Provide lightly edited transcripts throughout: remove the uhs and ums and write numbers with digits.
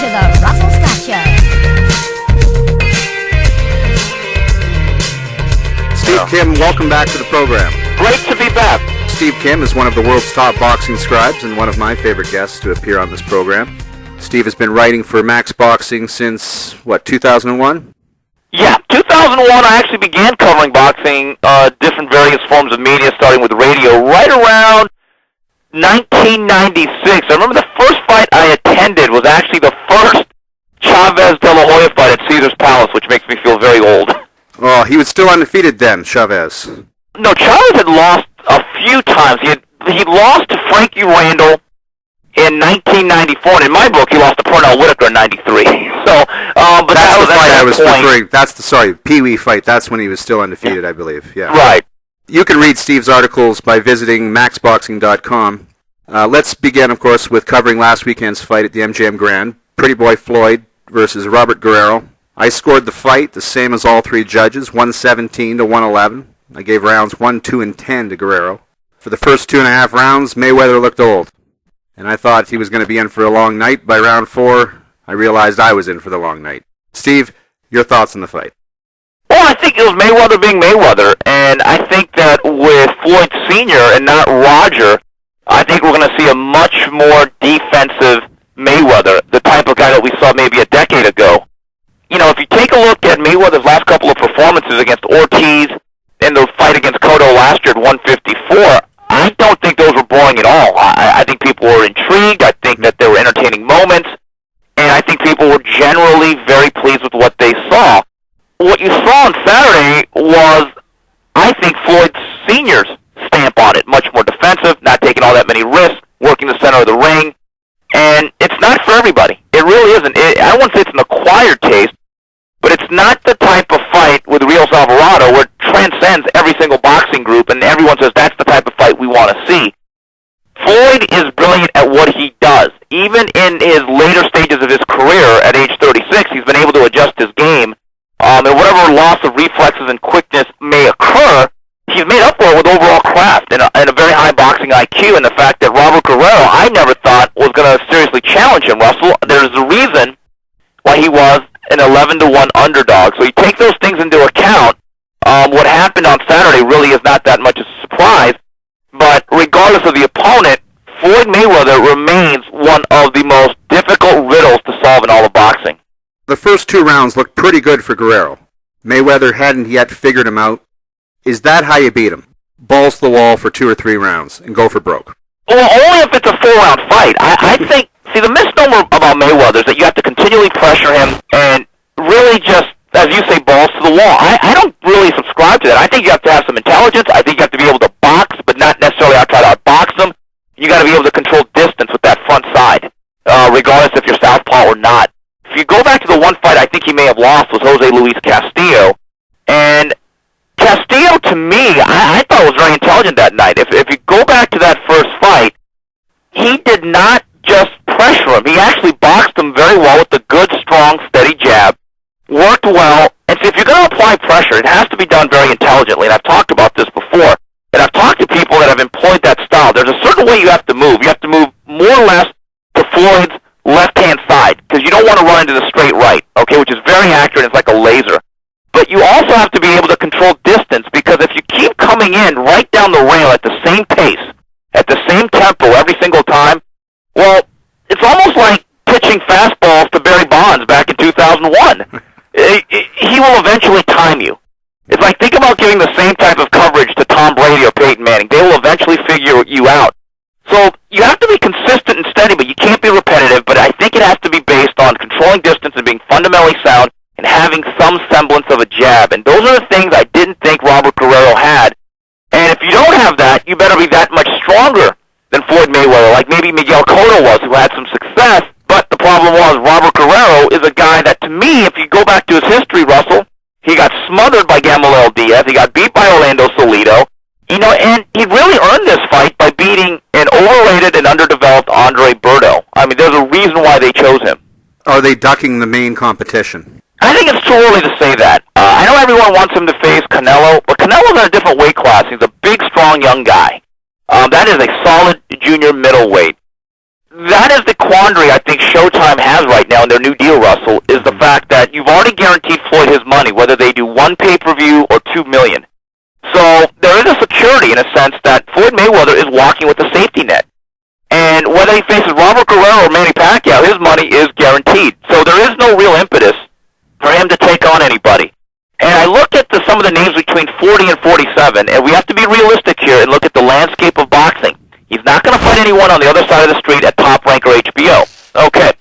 to the Russell Scott Show. Steve Kim, welcome back to the program. Great to be back. Steve Kim is one of the world's top boxing scribes and one of my favorite guests to appear on this program. Steve has been writing for Max Boxing since, 2001? Yeah, 2001 I actually began covering boxing, different various forms of media, starting with radio, right around 1996. I remember the first fight I attended was actually the first Chavez De La Hoya fight at Caesar's Palace, which makes me feel very old. Oh, he was still undefeated then, Chavez. No, Chavez had lost a few times. He lost to Frankie Randall in 1994, and in my book, he lost to Pernell Whitaker in 93. So, but that's that was the fight I was point. referring. That's the Pee-wee fight. That's when he was still undefeated, I believe. Yeah. Right. You can read Steve's articles by visiting maxboxing.com. Let's begin, of course, with covering last weekend's fight at the MGM Grand. Pretty Boy Floyd versus Robert Guerrero. I scored the fight the same as all three judges, 117 to 111. I gave rounds 1, 2, and 10 to Guerrero. For the first 2.5 rounds, Mayweather looked old. And I thought he was going to be in for a long night. By round 4, I realized I was in for the long night. Steve, your thoughts on the fight? Well, I think it was Mayweather being Mayweather, and I think that with Floyd Sr. and not Roger, I think we're going to see a much more defensive Mayweather, the type of guy that we saw maybe a decade ago. You know, if you take a look at Mayweather's last couple of performances against Ortiz and the fight against Cotto last year at 154, I don't think those were boring at all. I think people were intrigued. I think that there were entertaining moments, and I think people were generally very pleased with what they saw. What you saw on Saturday was, I think, Floyd Sr.'s stamp on it. Much more defensive, not taking all that many risks, working the center of the ring, and it's not for everybody. It really isn't. I don't want to say it's an acquired taste, but it's not the type of fight with Rios Alvarado where it transcends every single boxing group and everyone says that's the type of fight we want to see. Floyd is brilliant at what he does. Even in his later stages of his career at age 36, he's been able to adjust his game. And whatever loss of reflexes and quickness may occur, he's made up for it with overall craft and a very high boxing IQ. And the fact that Robert Guerrero, I never thought was going to seriously challenge him, Russell. There's a reason why he was an 11-1 underdog. So you take those things into account. What happened on Saturday really is not that much of a surprise. But regardless of the opponent, Floyd Mayweather remains one of the most difficult riddles to solve in all of boxing. The first 2 rounds looked pretty good for Guerrero. Mayweather hadn't yet figured him out. Is that how you beat him? Balls to the wall for 2 or 3 rounds and go for broke? Well, only if it's a 4-round fight. I think, see, the misnomer about Mayweather is that you have to continually pressure him and really just, as you say, balls to the wall. I don't really subscribe to that. I think you have to have some intelligence. I think you have to be able to box, but not necessarily try to outbox them. You got to be able to control distance with that front side, regardless if you're southpaw or not. If you go back to the one fight I think he may have lost was Jose Luis Castillo, and Castillo, to me, I thought was very intelligent that night. If you go back to that first fight, he did not just pressure him. He actually boxed him very well with a good, strong, steady jab, worked well, and so if you're going to apply pressure, it has to be done very intelligently, and I've talked about this before, and I've talked to people that have employed that style. There's a certain way you have to move. You have to move more or less to Floyd's left-hand side, because you don't want to run into the straight right, okay, which is very accurate. It's like a laser. But you also have to be able to control distance, because if you keep coming in right down the rail at the same pace, at the same tempo every single time, well, it's almost like pitching fastballs to Barry Bonds back in 2001. He will eventually time you. It's like, think about giving the same type of coverage to Tom Brady or Peyton Manning. They will eventually figure you out. So you have to be consistent and steady, but you can't be repetitive. But I think it has to be based on controlling distance and being fundamentally sound and having some semblance of a jab. And those are the things I didn't think Robert Guerrero had. And if you don't have that, you better be that much stronger than Floyd Mayweather, like maybe Miguel Cotto was, who had some success. But the problem was Robert Guerrero is a guy that, to me, if you go back to his history, Russell, he got smothered by Gamaliel Diaz. He got beat by Orlando Salido. You know, and he really earned this fight by beating an overrated and underdeveloped Andre Berto. I mean, there's a reason why they chose him. Are they ducking the main competition? I think it's too early to say that. I know everyone wants him to face Canelo, but Canelo's in a different weight class. He's a big, strong, young guy. That is a solid junior middleweight. that is the quandary I think Showtime has right now in their new deal, Russell, is the fact that you've already guaranteed Floyd his money, whether they do one pay-per-view or $2 million. So there is a security in a sense that Floyd Mayweather is walking with a safety net. And whether he faces Robert Guerrero or Manny Pacquiao, his money is guaranteed. So there is no real impetus for him to take on anybody. And I look at some of the names between 40 and 47, and we have to be realistic here and look at the landscape of boxing. He's not going to fight anyone on the other side of the street at Top Rank or HBO. Okay.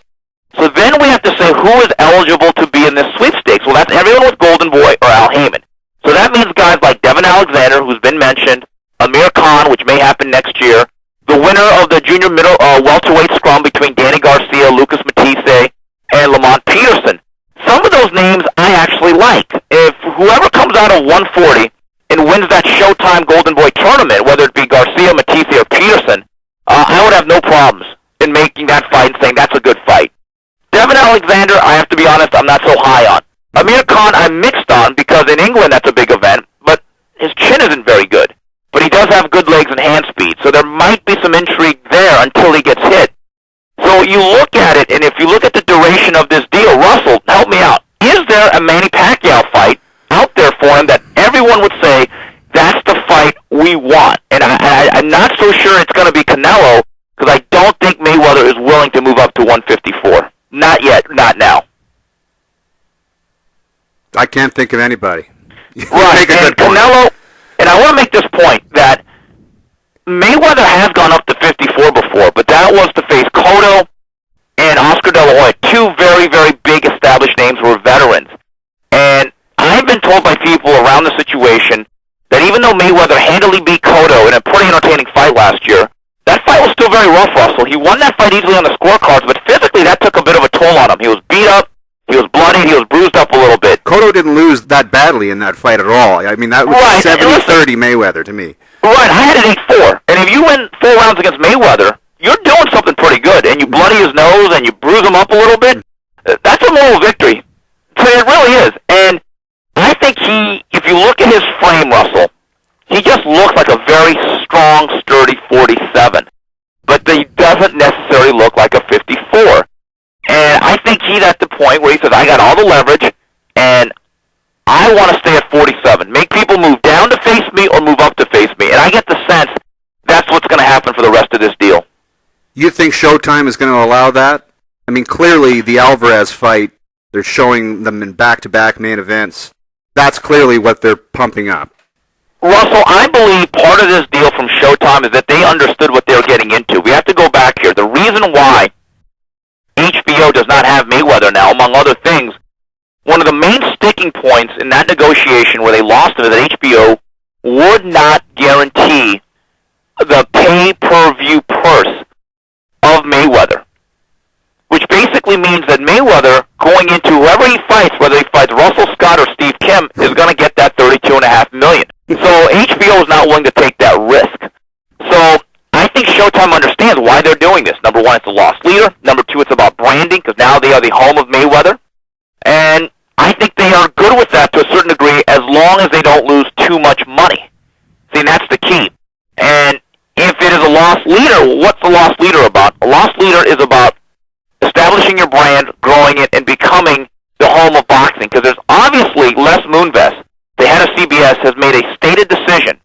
So then we have to say who is eligible to be in this sweepstakes. Well, that's everyone with Golden Boy or Al Heyman. So that means guys like Devin Alexander, who's been mentioned, Amir Khan, which may happen next year, the winner of the junior middle welterweight scrum between Danny Garcia, Lucas Matisse, and Lamont Peterson. Some of those names I actually like. If whoever comes out of 140 and wins that Showtime Golden Boy tournament, whether it be Garcia, Matisse, or Peterson, I would have no problems in making that fight and saying that's a good fight. Devin Alexander, I have to be honest, I'm not so high on. Amir Khan, I'm mixed on because in England that's a big event, but his chin isn't very good. But he does have good legs and hand speed, so there might be some intrigue there until he gets hit. So you look at it, and if you look at the duration of this deal, Russell, help me out. Is there a Manny Pacquiao fight out there for him that everyone would say, that's the fight we want? And I'm not so sure it's going to be Canelo, because I don't think Mayweather is willing to move up to 154. Not yet, not now. I can't think of anybody. Right, and Canelo, and I want to make this point, that Mayweather has gone up to 54 before, but that was to face Cotto and Oscar De La Hoya, two very, very big established names who were veterans. And I've been told by people around the situation that even though Mayweather handily beat Cotto in a pretty entertaining fight last year, that fight was still very rough, Russell. He won that fight easily on the scorecards, but physically that took a bit of a toll on him. He was beat up, he was bloodied, he was bruised up a little bit. Cotto didn't lose that badly in that fight at all. I mean, that was right. 70-30 Mayweather to me. Right, I had it 8-4. And if you win 4 rounds against Mayweather, you're doing something pretty good, and you bloody his nose and you bruise him up a little bit, that's a moral victory. So it really is. And I think if you look at his frame, Russell, he just looks like a very strong, sturdy 47. But he doesn't necessarily look like a 54. And I think he's at the point where he says, I got all the leverage, and I want to stay at 47. Make people move down to face me or move up to face me. And I get the sense that's what's going to happen for the rest of this deal. You think Showtime is going to allow that? I mean, clearly the Alvarez fight, they're showing them in back-to-back main events. That's clearly what they're pumping up. Russell, I believe part of this deal from Showtime is that they understood what they were getting into. We have to go back here. The reason why HBO does not have Mayweather now, among other things, one of the main sticking points in that negotiation where they lost it is that HBO would not guarantee the pay-per-view purse of Mayweather, which basically means that Mayweather, going into whoever he fights, whether he fights Russell Scott or Steve Kim, is going to get that $32.5 million. So HBO is not willing to take that risk. So I think Showtime understands why they're doing this. Number one, it's a loss leader. Number two, it's about branding, because now they are the home of Mayweather. And I think they are good with that to a certain degree as long as they don't lose too much money. See, and that's the key. And if it is a loss leader, what's the loss leader about? A loss leader is about establishing your brand, growing it, and becoming the home of boxing. Because there's obviously Les Moonves, the head of CBS, has made a stated decision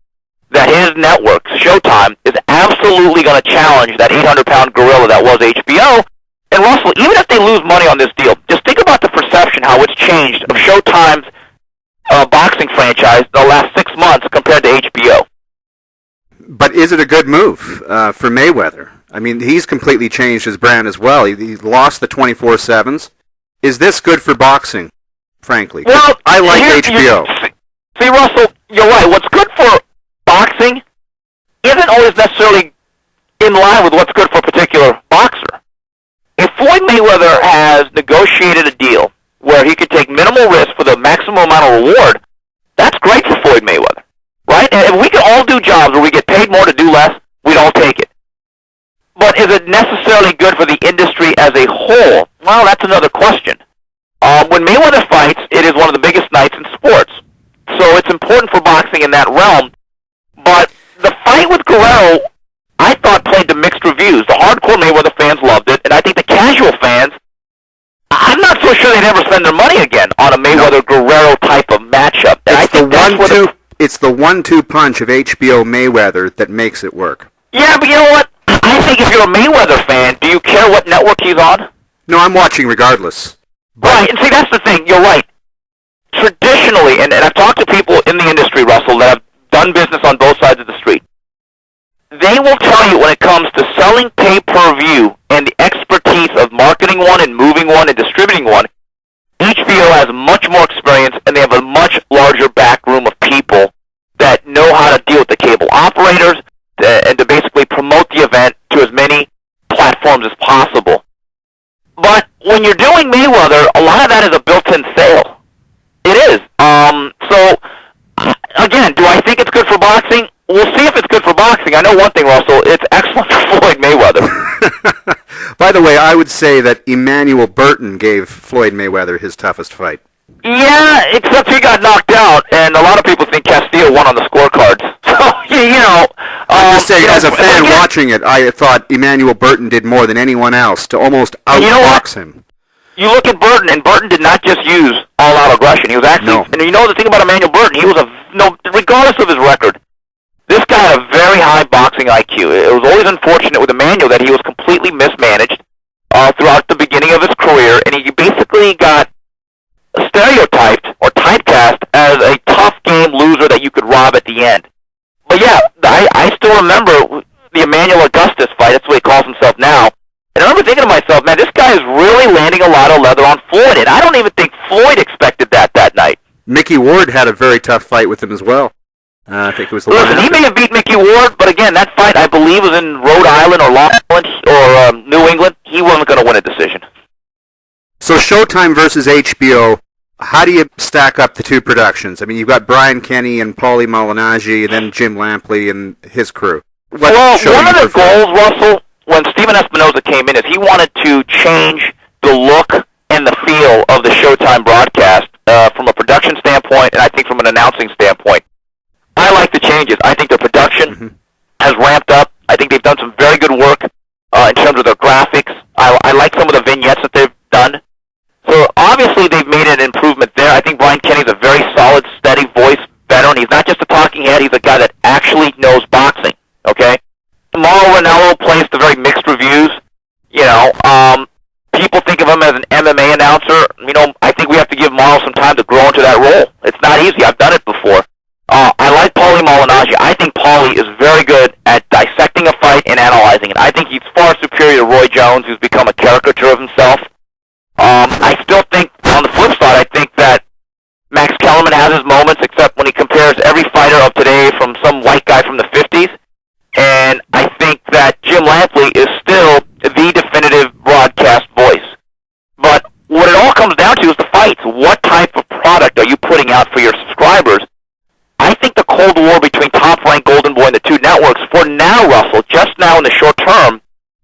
that his network, Showtime, is absolutely going to challenge that 800-pound gorilla that was HBO. And Russell, even if they lose money on this deal, just think about the perception, how it's changed of Showtime's boxing franchise the last 6 months compared to HBO. But is it a good move for Mayweather? I mean, he's completely changed his brand as well. He lost the 24/7s. Is this good for boxing, frankly? Well, I like HBO. See, Russell, you're right. What's good for boxing isn't always necessarily in line with what's good for a particular boxer. If Floyd Mayweather has negotiated a deal where he could take minimal risk for the maximum amount of reward, that's great for Floyd Mayweather, right? And if we can all do jobs where we get paid more to do less, we'd all take it. But is it necessarily good for the industry as a whole? Well, that's another question. When Mayweather fights, it is one of the biggest nights in sports. So it's important for boxing in that realm. But the fight with Guerrero I thought played to mixed reviews. The hardcore Mayweather fans loved it, and I think the casual fans, I'm not so sure they'd ever spend their money again on a Mayweather-Guerrero type of matchup. And It's the 1-2 punch of HBO Mayweather that makes it work. Yeah, but you know what? I think if you're a Mayweather fan, do you care what network he's on? No, I'm watching regardless. Right, and see, that's the thing. You're right. Traditionally, and I've talked to people in the industry, Russell, that have done business on both sides of the street. They will tell you when it comes to selling pay-per-view and the expertise of marketing one and moving one and distributing one, HBO has much more experience, and they have a much larger back room of people that know how to deal with the cable operators and to basically promote the event to as many platforms as possible. But when you're doing Mayweather, a lot of that is a built-in sale. It is. So, again, do I think it's good for boxing? We'll see if it's good for boxing. I know one thing, Russell. It's excellent for Floyd Mayweather. By the way, I would say that Emmanuel Burton gave Floyd Mayweather his toughest fight. Yeah, except he got knocked out, and a lot of people think Castillo won on the scorecards. So, you know... I'm just saying, as a fan watching it, I thought Emmanuel Burton did more than anyone else to almost outbox him. You look at Burton, and Burton did not just use all-out aggression. He was actually... No. And you know the thing about Emmanuel Burton, he was regardless of his record, this guy had a very high boxing IQ. It was always unfortunate with Emmanuel that he was completely mismanaged throughout the beginning of his career, and he basically got stereotyped or typecast as a tough game loser that you could rob at the end. But yeah, I still remember the Emmanuel Augustus fight. That's what he calls himself now. And I remember thinking to myself, man, this guy is really landing a lot of leather on Floyd, and I don't even think Floyd expected that night. Mickey Ward had a very tough fight with him as well. I think it was the one Listen, he may have beat Mickey Ward, but again, that fight, I believe, was in Rhode Island or Long Island or New England. He wasn't going to win a decision. So Showtime versus HBO, how do you stack up the two productions? I mean, you've got Brian Kenny and Paulie Malignaggi, and then Jim Lampley and his crew. Well, one of the goals, Russell, when Steven Espinoza came in, is he wanted to change the look and the feel of the Showtime broadcast from a production standpoint, and I think from an announcing standpoint. I like the changes. I think the production has ramped up. I think they've done some very good work in terms of their graphics. I like some of the vignettes that they've done. So obviously they've made an improvement there. I think Brian Kenny's a very solid, steady voice veteran. He's not just a talking head. He's a guy that actually knows boxing. Okay? Mauro Ranallo plays to very mixed reviews. You know, people think of him as an MMA announcer. You know, I think we have to give Mauro some time to grow into that role. It's not easy. I've done it before. I like Paulie Malignaggi. I think Paulie is very good at dissecting a fight and analyzing it. I think he's far superior to Roy Jones, who's become a caricature of himself. I still think, on the flip side, I think that Max Kellerman has his moments, except when he compares every fighter of today from some white guy from the 50s. And I think that Jim Lampley is still the definitive broadcast voice. But what it all comes down to is the fights. What type of product are you putting out for your subscribers? I think the Cold War between Top Rank, Golden Boy, and the two networks, for now, Russell, just now in the short term,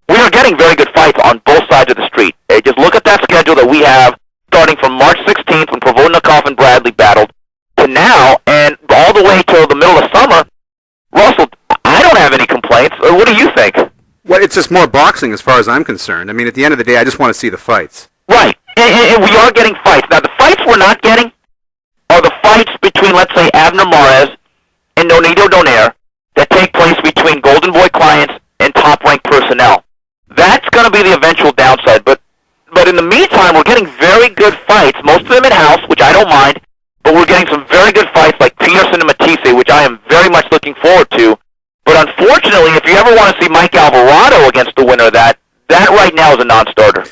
we are getting very good fights on both sides of the street. Hey, just look at that schedule that we have starting from March 16th when Provodnikov and Bradley battled to now, and all the way till the middle of summer. Russell, I don't have any complaints. What do you think? Well, it's just more boxing as far as I'm concerned. I mean, at the end of the day, I just want to see the fights. Right. And we are getting fights. Now, the fights we're not getting are the fights between, let's say, Abner Mares and Nonito Donaire that take place between Golden Boy clients and top-ranked personnel. That's going to be the eventual downside. But in the meantime, we're getting very good fights, most of them in-house, which I don't mind, but we're getting some very good fights like Peterson and Matisse, which I am very much looking forward to. But unfortunately, if you ever want to see Mike Alvarado against the winner of that right now is a non-starter.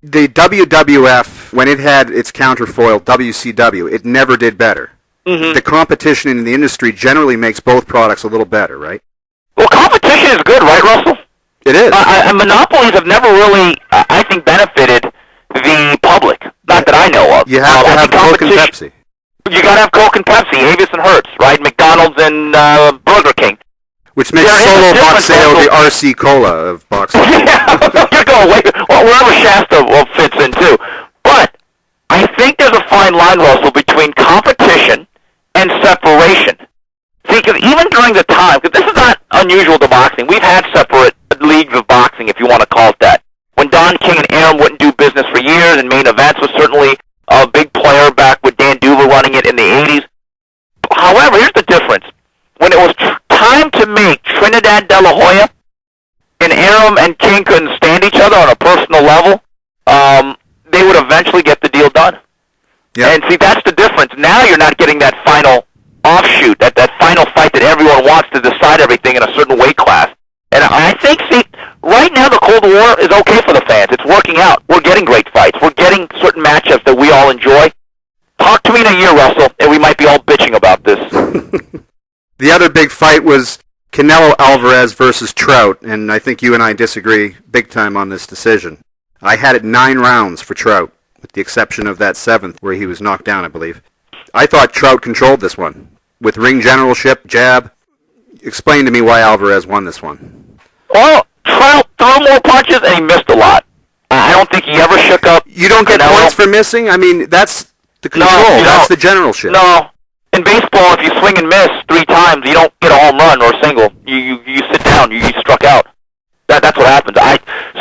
The WWF, when it had its counterfoil, WCW, it never did better. Mm-hmm. The competition in the industry generally makes both products a little better, right? Well, competition is good, right, Russell? It is. Monopolies have never really, I think, benefited the public. Not that I know of. You have to have Coke and Pepsi. You got to have Coke and Pepsi, Avis and Hertz, right? McDonald's and Burger King. Which makes Solo Boxeo the RC Cola of boxing. Yeah, you're going wherever Shasta fits in, too. But I think there's a fine line, Russell, between competition and separation. See, because even during the time, because this is not unusual to boxing, we've had separation. years and main events, was certainly a big player back with Dan Duva running it in the 80s. However, here's the difference. When it was time to make Trinidad De La Hoya, and Arum and King couldn't stand each other on a personal level, they would eventually get the deal done. Yep. And see, that's the difference. Now you're not getting that final offshoot, that final fight that everyone wants to decide everything in a certain weight class. And I think, see, right now the Cold War is okay for the fans. It's working out. We're getting great fights. We're getting certain matchups that we all enjoy. Talk to me in a year, Russell, and we might be all bitching about this. The other big fight was Canelo Alvarez versus Trout, and I think you and I disagree big time on this decision. I had it 9 rounds for Trout, with the exception of that 7th where he was knocked down, I believe. I thought Trout controlled this one, with ring generalship, jab. Explain to me why Alvarez won this one. Well, Trout threw more punches and he missed a lot. I don't think he ever shook up. You don't get points for missing? I mean, that's the control. No, that's the generalship. No. In baseball, if you swing and miss 3 times, you don't get a home run or a single. You sit down. You struck out. That's what happens.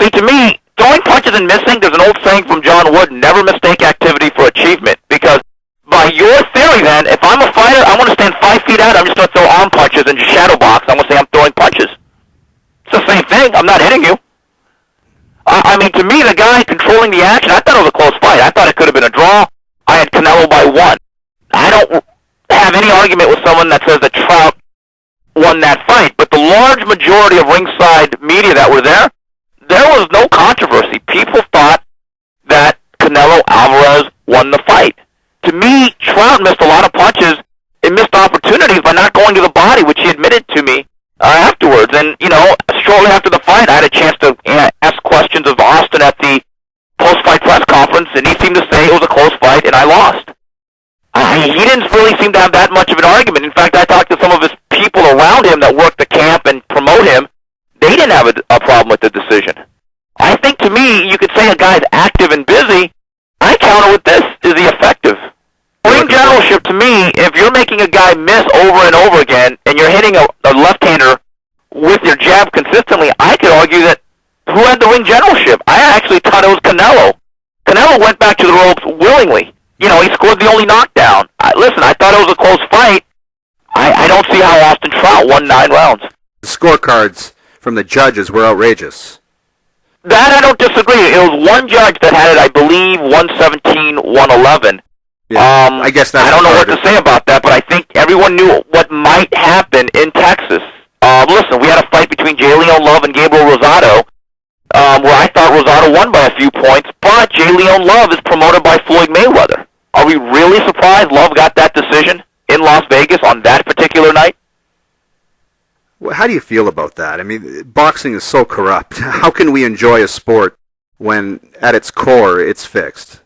See, to me, throwing punches and missing, there's an old saying from John Wood, never mistake activity for achievement. Because by your theory, then, if I'm a fighter, I want to stand 5 feet out, I'm just going to throw arm punches and just shadow box. I'm going to say I'm throwing punches. It's the same thing. I'm not hitting you. I mean, to me, the guy controlling the action, I thought it was a close fight. I thought it could have been a draw. I had Canelo by 1. I don't have any argument with someone that says that Trout won that fight, but the large majority of ringside media that were there was no controversy. People thought that Canelo Alvarez won the fight. To me, Trout missed a lot of punches and missed opportunities by not going to the body, which he admitted to me afterwards. And, shortly after the fight, I had a chance to ask questions of Austin at the post-fight press conference, and he seemed to say it was a close fight, and I lost. He didn't really seem to have that much of an argument. In fact, I talked to some of his people around him that work the camp and promote him. They didn't have a problem with the decision. I think, to me, you could say a guy's active and busy. I counter with this. Is he effective? Ring generalship, to me, if you're making a guy miss over and over again, and you're hitting a left-hander with your jab consistently, I could argue that who had the ring generalship? I actually thought it was Canelo. Canelo went back to the ropes willingly. He scored the only knockdown. Listen, I thought it was a close fight. I don't see how Austin Trout won 9 rounds. The scorecards from the judges were outrageous. That I don't disagree. It was one judge that had it, I believe, 117-111. Yeah, I guess that's I don't know what to say about that, but I think everyone knew what might happen in Texas. Listen, we had a fight between J. Leon Love and Gabriel Rosado, where I thought Rosado won by a few points, but J. Leon Love is promoted by Floyd Mayweather. Are we really surprised Love got that decision in Las Vegas on that particular night? Well, how do you feel about that? I mean, boxing is so corrupt. How can we enjoy a sport when, at its core, it's fixed?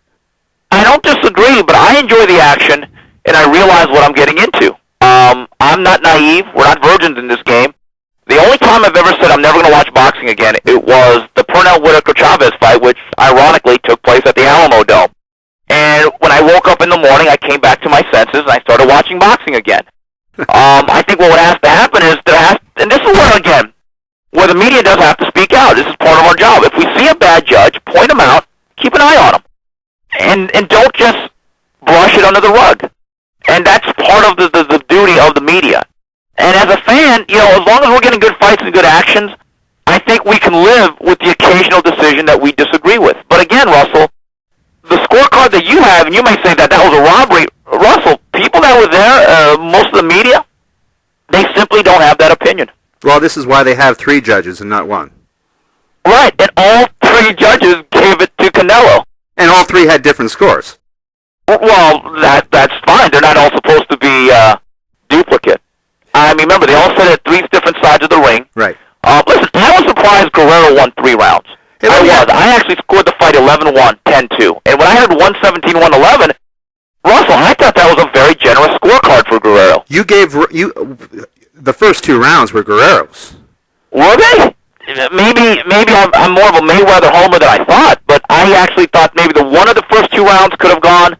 I don't disagree, but I enjoy the action, and I realize what I'm getting into. I'm not naive. We're not virgins in this game. The only time I've ever said I'm never going to watch boxing again, it was the Pernell-Whitaker-Chavez fight, which ironically took place at the Alamo Dome. And when I woke up in the morning, I came back to my senses, and I started watching boxing again. I think what has to happen is and this is where the media does have to speak out. This is part of our job. If we see a bad judge, point him out, keep an eye on him, and don't just brush it under the rug. And that's part of the duty of the media. And as a fan, as long as we're getting good fights and good actions, I think we can live with the occasional decision that we disagree with. But again, Russell, the scorecard that you have, and you may say that was a robbery, Russell, people that were there, most of the media, they simply don't have that opinion. Well, this is why they have 3 judges and not 1. Right, and all 3 judges gave it to Canelo. And all 3 had different scores. Well, that's fine. They're not all supposed to be duplicate. I mean, remember, they all sit at 3 different sides of the ring. Right. Listen, I was surprised Guerrero won 3 rounds. I actually scored the fight 11-1, 10-2. And when I heard 117-111, Russell, I thought that was a very generous scorecard for Guerrero. The first 2 rounds were Guerrero's. Were they? Maybe I'm more of a Mayweather homer than I thought, but I actually thought maybe one of the first 2 rounds could have gone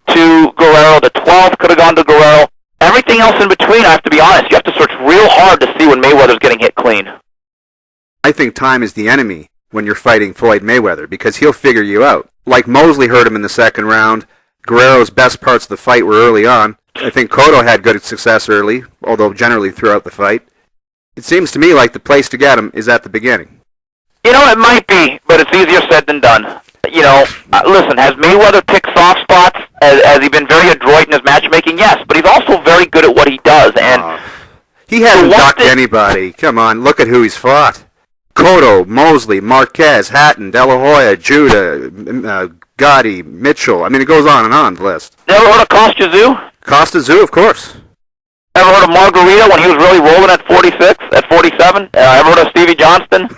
to Guerrero, the 12th could have gone to Guerrero. Everything else in between, I have to be honest, you have to search real hard to see when Mayweather's getting hit clean. I think time is the enemy when you're fighting Floyd Mayweather, because he'll figure you out. like Mosley hurt him in the second round. Guerrero's best parts of the fight were early on. I think Cotto had good success early, although generally throughout the fight. It seems to me like the place to get him is at the beginning. You know, it might be, but it's easier said than done. You know, listen, has Mayweather picked soft spots? Has he been very adroit in his matchmaking? Yes, but he's also very good at what he does. And he hasn't ducked anybody. Come on, look at who he's fought. Cotto, Mosley, Marquez, Hatton, De La Hoya, Judah, Gotti, Mitchell. I mean, it goes on the list. Ever heard of Costa Tszyu? Costa Tszyu, of course. Ever heard of Margarito when he was really rolling at 46, at 47? Ever heard of Stevie Johnston?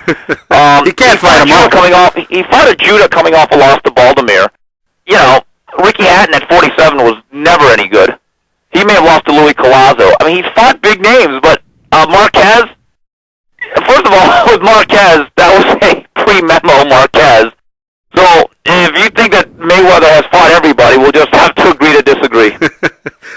He can't fight him off. He fought a Judah coming off a loss to Baldomir. You know, Ricky Hatton at 47 was never any good. He may have lost to Louis Collazo. I mean, he's fought big names, but Marquez, first of all, with Marquez, that was a pre-memo Marquez. So, if you think that Mayweather has fought everybody, we'll just have to agree to disagree.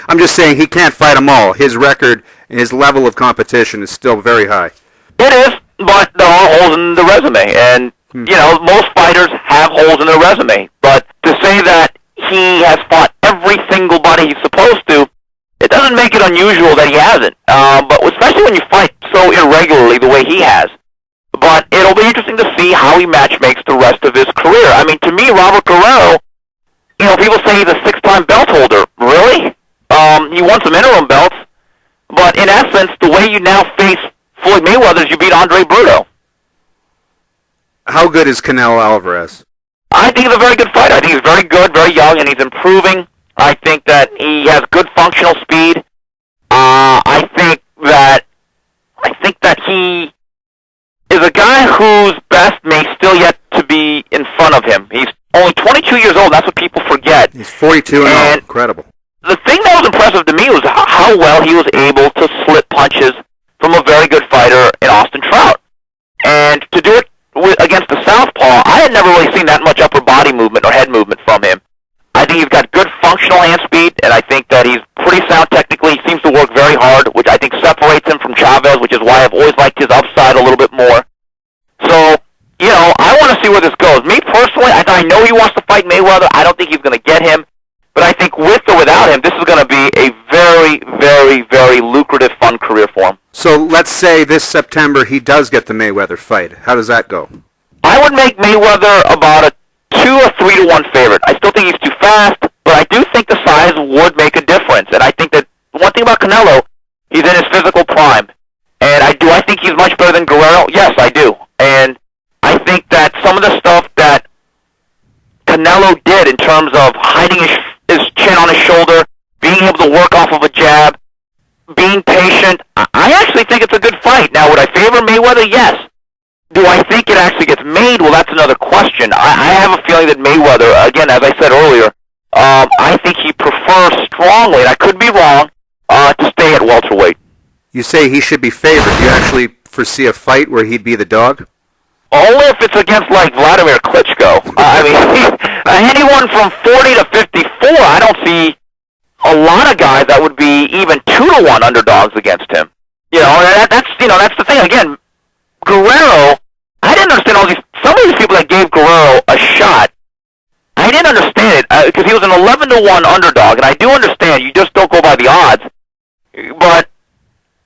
I'm just saying he can't fight them all. His record and his level of competition is still very high. It is, but there are holes in the resume. And, you know, most fighters have holes in their resume. But to say that he has fought every single body he's supposed to, it doesn't make it unusual that he hasn't. But especially when you fight so irregularly the way he has. But it'll be interesting to see how he matchmakes the rest of his career. I mean, to me, Robert Guerrero, you know, people say he's a 6-time belt holder. Really? He won some interim belts. But in essence, the way you now face Floyd Mayweather is you beat Andre Berto. How good is Canelo Alvarez? I think he's a very good fighter. I think he's very good, very young, and he's improving. I think that he has good functional speed. I think that he is a guy whose best may still yet to be in front of him. He's only 22 years old. That's what people forget. He's 42 and incredible. The thing that was impressive to me was how well he was able to slip punches from a very good fighter in Austin Trout. And to do it against the southpaw, I had never really seen that much upper body movement or head movement from him. I think he's got good functional hand speed, and I think that he's pretty sound technically. He seems to work very hard, which I think separates him from Chavez, which is why I've always liked his upside a little bit more. So, you know, I want to see where this goes. Me personally, I know he wants to fight Mayweather. I don't think he's going to get him. But I think with or without him, this is going to be a very, very, very lucrative, fun career for him. So let's say this September he does get the Mayweather fight. How does that go? I would make Mayweather about a 2 or 3 to 1 favorite. I still think he's too fast, but I do think the size would make a difference. And I think that one thing about Canelo, he's in his physical prime. And I think he's much better than Guerrero? Yes, I do. And I think that some of the stuff that Canelo did in terms of hiding his chin on his shoulder, being able to work off of a jab, being patient, I actually think it's a good fight. Now, would I favor Mayweather? Yes. Do I think it actually gets made? Well, that's another question. I have a feeling that Mayweather, again, as I said earlier, I think he prefers strongly, and I could be wrong, to stay at welterweight. You say he should be favored. Do you actually foresee a fight where he'd be the dog? Only if it's against, like, Vladimir Klitschko. I mean, anyone from 40 to 54, I don't see a lot of guys that would be even 2 to 1 underdogs against him. You know, that's the thing. Again, Guerrero, I didn't understand some of these people that gave Guerrero a shot. I didn't understand it because he was an 11 to 1 underdog, and I do understand you just don't go by the odds. But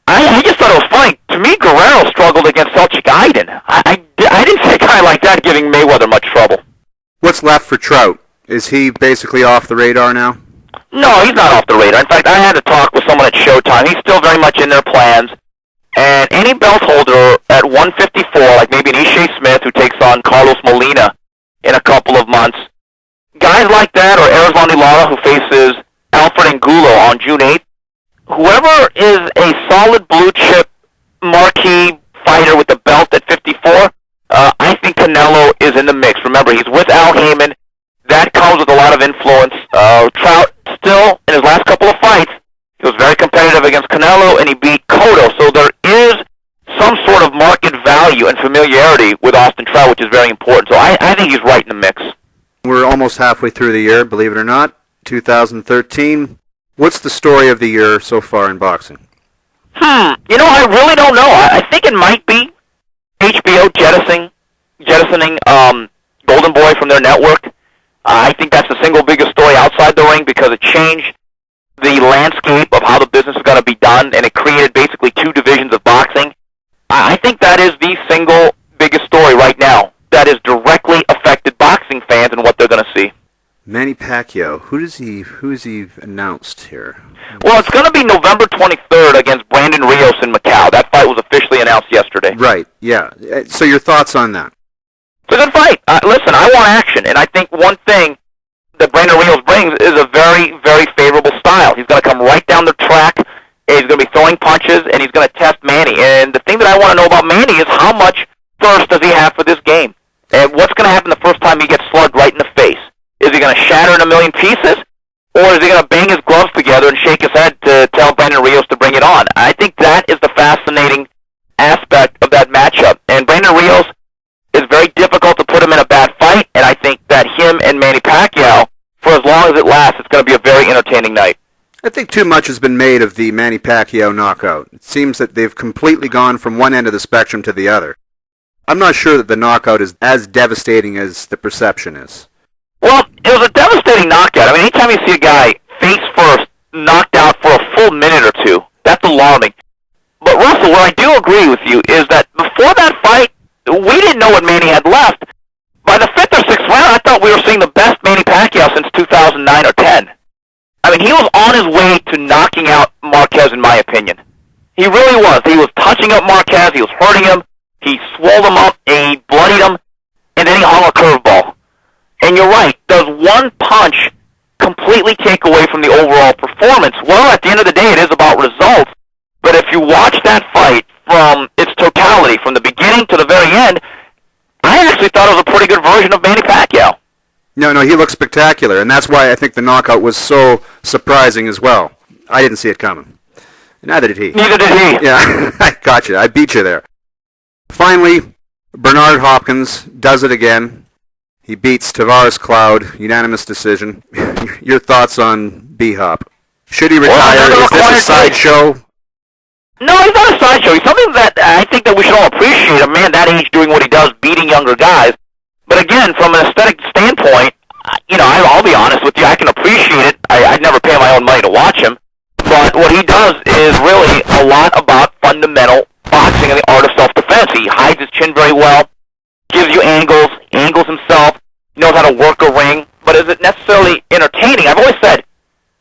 I just thought it was funny. To me, Guerrero struggled against Selçuk Aydin. I didn't see a guy like that giving Mayweather much trouble. What's left for Trout? Is he basically off the radar now? No, he's not off the radar. In fact, I had a talk with someone at Showtime. He's still very much in their plans. And any belt holder at 154, like maybe an Ishe Smith who takes on Carlos Molina in a couple of months, guys like that, or Arizona Lara who faces Alfred Angulo on June 8th, whoever is a solid blue chip marquee fighter with the belt at 54, I think Canelo is in the mix. Remember, he's with Al Heyman. That comes with a lot of influence. Trout still, in his last couple of fights, he was very competitive against Canelo, and he beat Cotto. So there is some sort of market value and familiarity with Austin Trout, which is very important. So I think he's right in the mix. We're almost halfway through the year, believe it or not, 2013. What's the story of the year so far in boxing? You know, I really don't know. I think it might be HBO jettisoning Golden Boy from their network. I think that's the single biggest story outside the ring because it changed the landscape of how the business is going to be done, and it created basically two divisions of boxing. I think that is the single biggest story right now that has directly affected boxing fans and what they're going to see. Manny Pacquiao, who is he announced here? Well, it's going to be November 23rd against Brandon Rios in Macau. That fight was officially announced yesterday. Right, yeah. So your thoughts on that? It's a good fight. Listen, I want action, and I think one thing that Brandon Rios brings is a very, very favorable style. He's going to come right down the track, and he's going to be throwing punches, and he's going to test Manny. And the thing that I want to know about Manny is how much thirst does he have for this game? And what's going to happen the first time he gets slugged right in the face? Is he going to shatter in a million pieces? Or is he going to bang his gloves together and shake his head to tell Brandon Rios to bring it on? I think that is the fascinating aspect of that matchup. And Brandon Rios is very difficult to put him in a bad fight, and I think that him and Manny Pacquiao, for as long as it lasts, it's going to be a very entertaining night. I think too much has been made of the Manny Pacquiao knockout. It seems that they've completely gone from one end of the spectrum to the other. I'm not sure that the knockout is as devastating as the perception is. Well, it was a devastating knockout. I mean, anytime you see a guy face first knocked out for a full minute or two, that's alarming. But Russell, what I do agree with you is that before that fight, we didn't know what Manny had left. By the 5th or 6th round, I thought we were seeing the best Manny Pacquiao since 2009 or 10. I mean, he was on his way to knocking out Marquez, in my opinion. He really was. He was touching up Marquez. He was hurting him. He swelled him up, and he bloodied him, and then he hung a curveball. And you're right. Does one punch completely take away from the overall performance? Well, at the end of the day, it is about results. But if you watch that fight from its totality, from the beginning to the very end, I actually thought it was a pretty good version of Manny Pacquiao. No, he looked spectacular, and that's why I think the knockout was so surprising as well. I didn't see it coming. Neither did he. Neither did he. Yeah, I got you. I beat you there. Finally, Bernard Hopkins does it again. He beats Tavares Cloud, unanimous decision. Your thoughts on B-Hop? Should he retire? Is this a sideshow? No, he's not a sideshow. He's something that I think that we should all appreciate. A man that age doing what he does, beating younger guys. But again, from an aesthetic standpoint, I'll be honest with you, I can appreciate it. I'd never pay my own money to watch him. But what he does is really a lot about fundamental boxing and the art of self-defense. He hides his chin very well, gives you angles himself, knows how to work a ring. But is it necessarily entertaining? I've always said,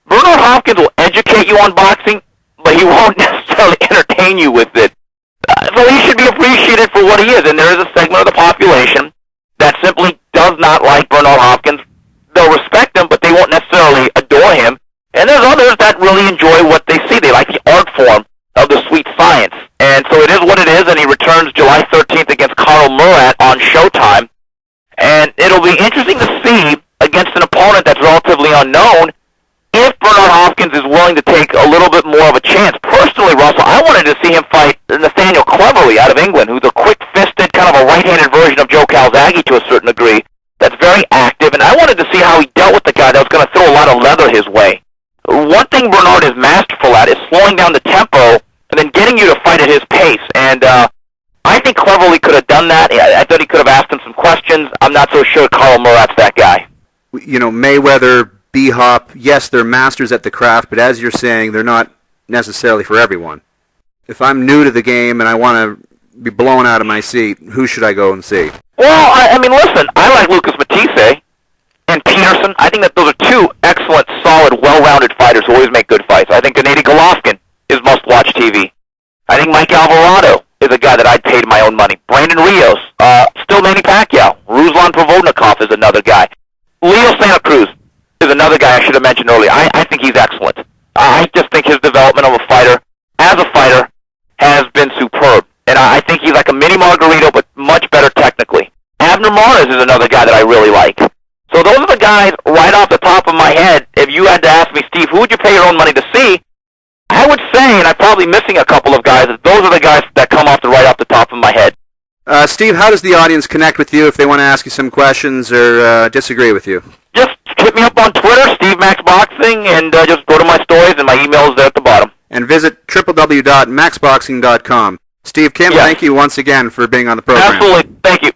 Bernard Hopkins will educate you on boxing, but he won't necessarily entertain you with it. So he should be appreciated for what he is. And there is a segment of the population that simply does not like Bernard Hopkins. They'll respect him, but they won't necessarily adore him. And there's others that really enjoy what they see. They like the art form of the sweet science. And so it is what it is, and he returns July 13th against Carl Murat on Showtime. And it'll be interesting to see, against an opponent that's relatively unknown, if Bernard Hopkins is willing to take a little bit more of a chance. Personally, Russell, I wanted to see him fight Nathaniel Cleverly out of England, who's a quick-fisted, kind of a right-handed version of Joe Calzaghe to a certain degree, that's very active, and I wanted to see how he dealt with the guy that was going to throw a lot of leather his way. One thing Bernard is masterful at is slowing down the tempo and then getting you to fight at his pace, and I think Cleverly could have done that. I thought he could have asked him some questions. I'm not so sure Carl Murat's that guy. Mayweather, B-Hop, yes, they're masters at the craft, but as you're saying, they're not necessarily for everyone. If I'm new to the game and I want to be blown out of my seat, who should I go and see? Well, I mean, listen, I like Lucas Matisse and Peterson. I think that those are two excellent, solid, well-rounded fighters who always make good fights. I think Gennady Golovkin is must-watch TV. I think Mike Alvarado is a guy that I'd pay my own money. Brandon Rios, still Manny Pacquiao. Ruslan Provodnikov is another guy. Leo Santa Cruz is another guy I should have mentioned earlier. I think he's excellent. I just think his development of a fighter, as a fighter, has been superb. And I think he's like a mini Margarito, but much better technically. Abner Mares is another guy that I really like. So those are the guys right off the top of my head. If you had to ask me, Steve, who would you pay your own money to see? I would say, and I'm probably missing a couple of guys, those are the guys that come right off the top of my head. Steve, how does the audience connect with you if they want to ask you some questions or disagree with you? Just hit me up on Twitter, Steve Max Boxing, and just go to my stories, and my email is there at the bottom. And visit www.maxboxing.com. Steve Kim, Thank you once again for being on the program. Absolutely. Thank you.